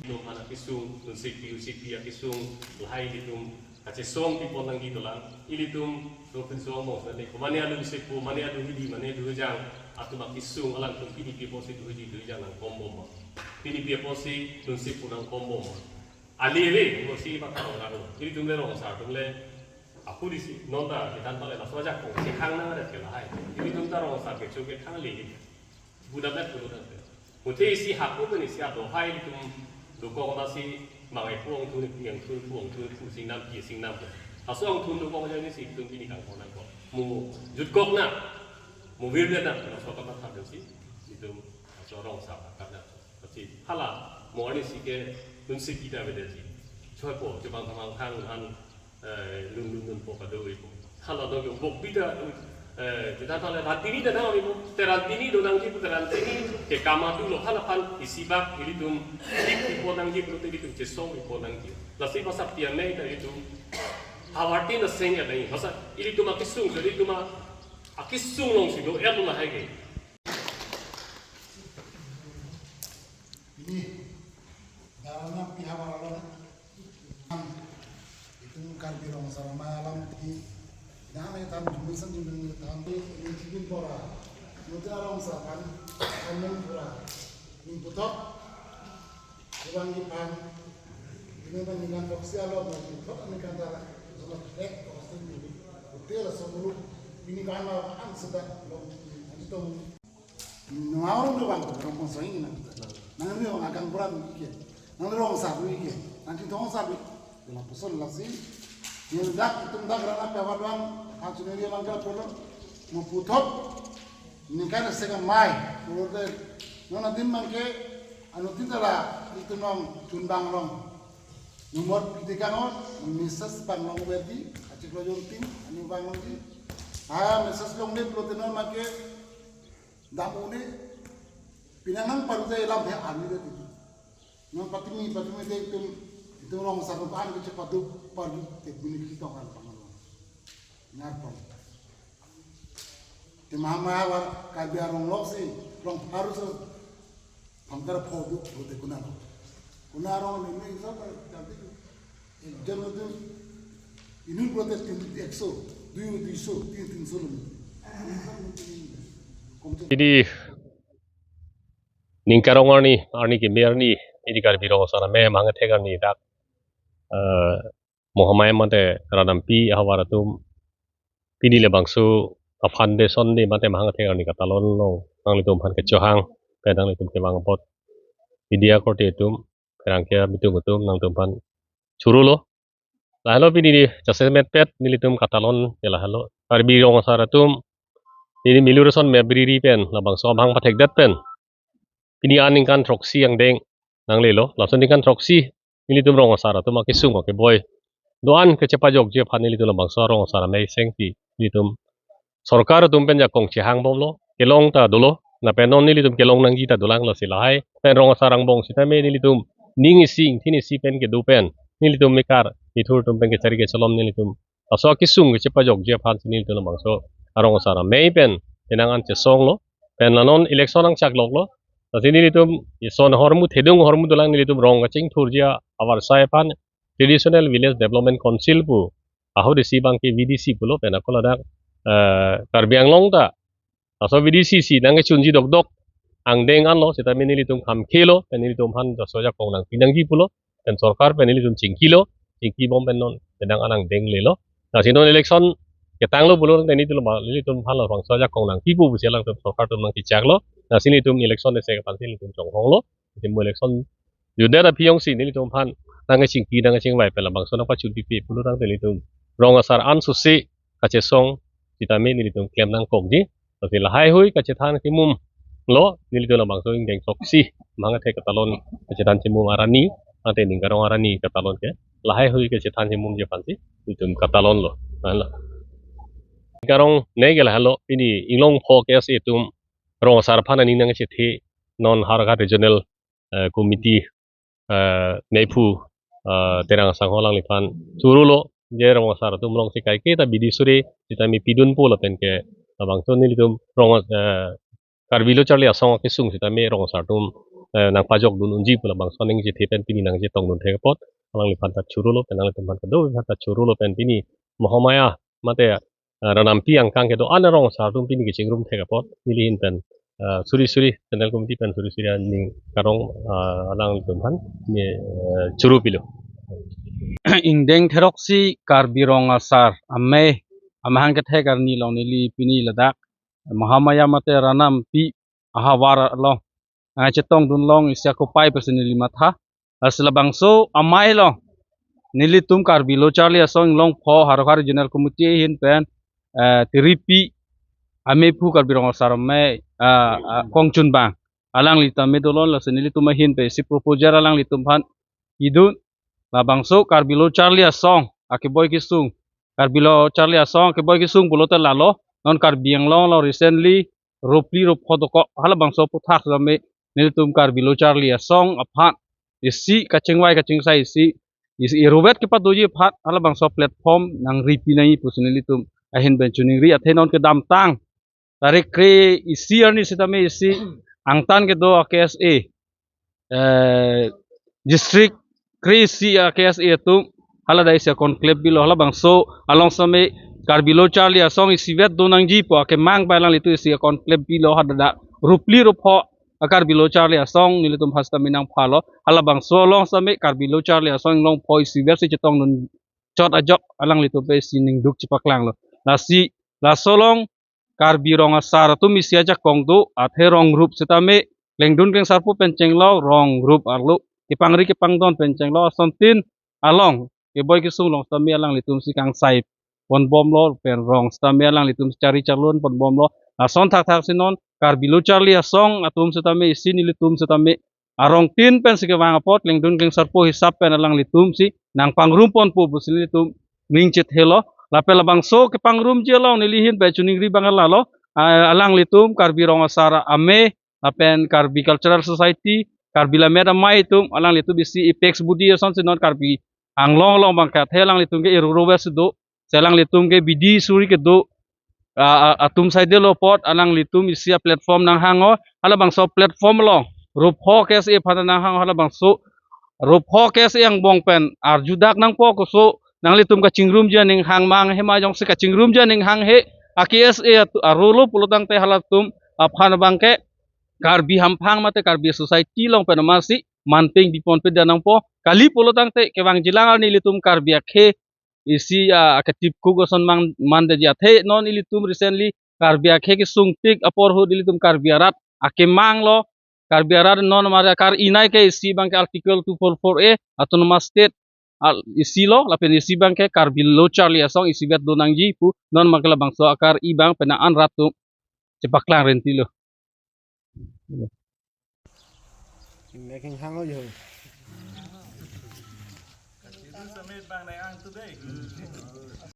Nung anak isung, nung sipi akisung, lahai ditum, kace song people nang dito lang, ilitum, nung pinsong mo, nanti ko mani alu sipu, mani alu hidi, mani alu jang, atau makisung alang tung pini people si hidi jang nang kombo mo, pini people si nung sipu nang kombo mo, alire, mo si bakal orang, ilitum berong sa tung le, aku di si nonda kita tole la sojak ko, si kang nang ada kelahai, ilitum tarong sa ke coba kang le, budak bet budak bet, mute isi hakku tu ni si atau hai ilitum如果我那是买普通土的养土普通土土性南皮性南的，他说用土如果我讲你是土比你更好那个，木จุดกอกนะ木วิร์ดนะเรา说干嘛ทำอย่างนี้ituเราลองสับกันนะtapi halah mu ani sih ke nunsik kita beda sihช่วยผมจะบางทางทางอันลุนพวกกระโดดitu halah dong yang bok bida kita tahu lihat hati ini dan orang itu terantini donang jipu terantini ke kamar tu loh halapan isibak ini tuh di podang jipu tu itu jesong di podang jipu. Lalu masa pianai itu awartin the sing ada ini masa ini tuh makisung jadi itu mah akisung long sih do elu lah lagi. Ini dalamnya pihak orang itu kan birong sama malam di Nama yang jumisan juga tampil ini cikin pora, muda orang sakan, kamen pora, ini putok, kurang dipan, ini dengan foksi alam lagi, putok ini kan darah, sama trek, pasti ini, hotel semua, ini kan apa sudah, nanti tu, orang tu bang, orang pasang ini nanti orang akan kurang ikut, nanti orang sabu ikut, nanti orang sabu, dalam pusat lagi. Yang dak itu dak kerana pewaduan hasilnya langgar polo memputot ini kan sekarang mai polo deh nona tim mangke anu tintala itu nong tunbang long nomor pitikan on misas bang long berdi acik lo jonting anu bang long di misas long ne polo tenon mangke damune pinangan paru saya lam he ami deh itu non patimi deh itu orang sarupaan kecepat tu pergi teknik kita kan pangalan ngarpon di mama war kabiar orang loksi orang harus hampir podo podo kunaro ini siapa tapi jangan tu ini protes tinggi ekso dua so tiga so Jadi ningkarongani arni kemerni ini kan birong sana memang tegar ni dak Muhammad mate radampi hawaratum pini le bangsu afande sonde mate mahang tegar ni katalon lo nang litum han kecohang pedang litum ke bangpot media korte tum perang ke bitum nang tumpan churulo lahalo pini di jasemet pet nilitum katalon ya lahalo arbi rong saratum ini miluruson mebriri pen la bangsu abang patek dat pen pini aning kan troksi yang deng nang lelo langsung kan troksi ini tuh rong sara tuh makin sung makin boy doan kecepat jog je pan ini tuh lambang rong sara mei sengti ini tuh sorkar tuh penja kong cihang bom lo kelong ta dulu na penon ini tuh kelong nang kita dulang lo silahai pen rong sarang bong sita mei ini tuh ning sing tini si pen ke du pen ini tuh mekar itu tuh pen ke cari ke celom ini tuh aso kisung kecepat jog je pan ini tuh lambang rong sara mei pen tenangan cesong lo pen lanon election ang cak lok lo Tapi ini itu son hormut hedung hormut dolang ini itu rong kacing turja awal saya pan traditional village development council pu ahu desi bangki VDC pulo pena kola dak karbiang long ta aso VDC si nang chunji dok dok ang deng an lo sita ini itu ham kilo pen ini itu han soja kong nang pinanggi pulo pen sorkar pen ini itu cingkilo cingki bom pen non pedang anang deng lelo nah sinon election ketang lo pulo ini itu han lo bang soja kong nang kipu busialang tu sorkar tu nang kicak lo nah sini itu election desa ke pantai itu jonghong lo itu election juda ada piong sini itu pan nang cingki nang cing wai pelang bangsa nang pacu pipi puluh nang itu rong asar an susi kacesong vitamin itu klaim nang kok ji tapi lahai hui kacetan timum lo ini itu bangsa yang geng toksi mangat he katalon kacetan timum arani ate ningkarong arani katalon ke lahai hui kacetan timum je pantai itu katalon lo lah ningkarong negel halo ini inglong focus itu rong asar pan ani nang cete non harga regional committee nepu terang sangholang lipan curulo je rong asar tu melong sikai kita bidi suri kita mi pidun pula pen ke labang so nilitum rong karbilo charli asong ke sung sita me rong sartum nang pajok dun unji pula bang soning je thepen pini nang je tong dun thega pot alang li phanta churulo penang li tumpan do phanta churulo pen pini mohamaya mate ranampi ang kang ke do ana rong sartum pini ke chingrum thega pot nili hin pen suri suri tenal komiti pen suri suri ning karong alang li tumpan ni churu pilo ingdeng theroksi karbirong asar ame amahang ke thegar ni long ni li pini ladak mahamaya mate ranam pi ahawar long chetong dun long isya ko pai pesin ni matha aslabang so amai long nilitum karbilo charli asong long pho harokar general committee hin pen tiripi ame pu karbirong asar me kongchun bang alang litam medolon la senilitum hin pe si proposal alang litum phan idun labangso karbilo charli asong akiboy kisung karbilo charli asong akiboy kisung bulota lalo non karbiang long lo recently ropli rop photoko hala bangso puthak rame nilitum karbilo charli asong aphat isi kachingwai kachingsai isi irobet ke padoji phat hala bangso platform nang ripi nai pusinilitum ahin benchuning ri athenon ke dam tang tarik kre isi arni sitame isi angtan ke do KSA district krisi KSA tu hala dai sia conclave bilo hala bangso along same karbilo charli asong isivet donang ji po ke mang balang litu sia conclave bilo hada rupli rupho karbilo charli asong nilitum hasta minang phalo hala bangso long same karbilo charli asong long pho isivet si chetong nun chot ajok alang litu pe sining duk chipaklang lo la solong karbirong asar tu misia jak kongdu athe rong rup setame lengdun keng sarpu penceng lo rong rup arlu kipangri kipangdon penceng lo sontin along ke boy kisung long stami alang litum si kang sai pon bom lo pen rong stami alang litum cari calon pon bom lo ason thak thak sinon karbilo charli asong atum setame isin litum setame arong tin pen si kewang apot lengdun keng sarpu hisap pen alang litum si nang pangrum pon pu busin litum mingchet helo lapel bangso ke pangrum je lo nilihin pe chuning ri bangal lo alang litum karbirong asara ame apen karbi cultural society karbila meda mai tum alang litu bisi ipex budi ason sinon karbi anglong long bangkat helang litum ke irurobe sedo selang litum ke bidi suri ke do atum saide lo pot alang litum isia platform nang hango hala bangso platform lo rupho kes e phana nang hango hala bangso rupho kes yang bong pen arjudak nang po ko so nang litum ka chingrum ja ning hang mang he ma jong se ka chingrum ja ning hang he AKSA arolo pulutang te halatum aphan bangke karbi hampang mate karbi society long pen masi manting dipon pe danang po kali pulutang te kewang jilangal ni litum karbi akhe isi akatip kugoson mang mande jathe non ilitum recently karbi akhe ki sungtik apor hu ilitum karbi arat ake mang lo karbi arat non mara kar inai ke isi bangke article 244A autonomous state isi lo lapen isi bangke karbi lo charli asong isi bet donang ji pu non makla bangso akar ibang penaan ratu cepaklang renti lo making hango yo